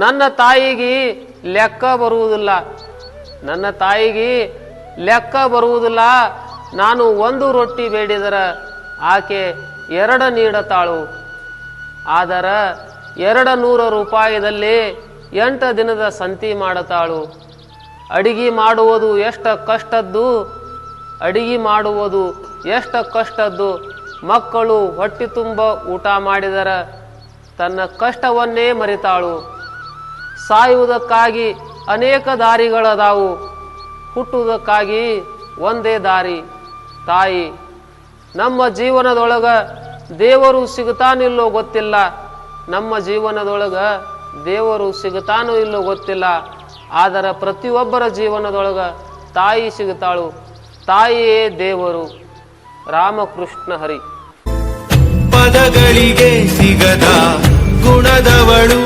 ನನ್ನ ತಾಯಿಗೆ ಲೆಕ್ಕ ಬರುವುದಿಲ್ಲ, ನನ್ನ ತಾಯಿಗೆ ಲೆಕ್ಕ ಬರುವುದಿಲ್ಲ. ನಾನು ಒಂದು ರೊಟ್ಟಿ ಬೇಡಿದರ ಆಕೆ 2 ನೀಡತಾಳು. ಆದರ 200 ರೂಪಾಯಿದಲ್ಲಿ 8 ದಿನದ ಸಂತಿ ಮಾಡತಾಳು. ಅಡಿಗೆ ಮಾಡುವುದು ಎಷ್ಟು ಕಷ್ಟದ್ದು, ಅಡಿಗೆ ಮಾಡುವುದು ಎಷ್ಟು ಕಷ್ಟದ್ದು. ಮಕ್ಕಳು ಹೊಟ್ಟೆ ತುಂಬ ಊಟ ಮಾಡಿದರ ತನ್ನ ಕಷ್ಟವನ್ನೇ ಮರಿತಾಳು. ಸಾಯುವುದಕ್ಕಾಗಿ ಅನೇಕ ದಾರಿಗಳದಾವು, ಹುಟ್ಟುವುದಕ್ಕಾಗಿ ಒಂದೇ ದಾರಿ ತಾಯಿ. ನಮ್ಮ ಜೀವನದೊಳಗ ದೇವರು ಸಿಗುತ್ತಾನಿಲ್ಲೋ ಗೊತ್ತಿಲ್ಲ, ನಮ್ಮ ಜೀವನದೊಳಗ ದೇವರು ಸಿಗುತ್ತಾನೋ ಇಲ್ಲೋ ಗೊತ್ತಿಲ್ಲ. ಆದರೆ ಪ್ರತಿಯೊಬ್ಬರ ಜೀವನದೊಳಗ ತಾಯಿ ಸಿಗುತ್ತಾಳು. ತಾಯಿಯೇ ದೇವರು. ರಾಮಕೃಷ್ಣ ಹರಿ. ಪದಗಳಿಗೆ ಸಿಗದ ಗುಣದವಳು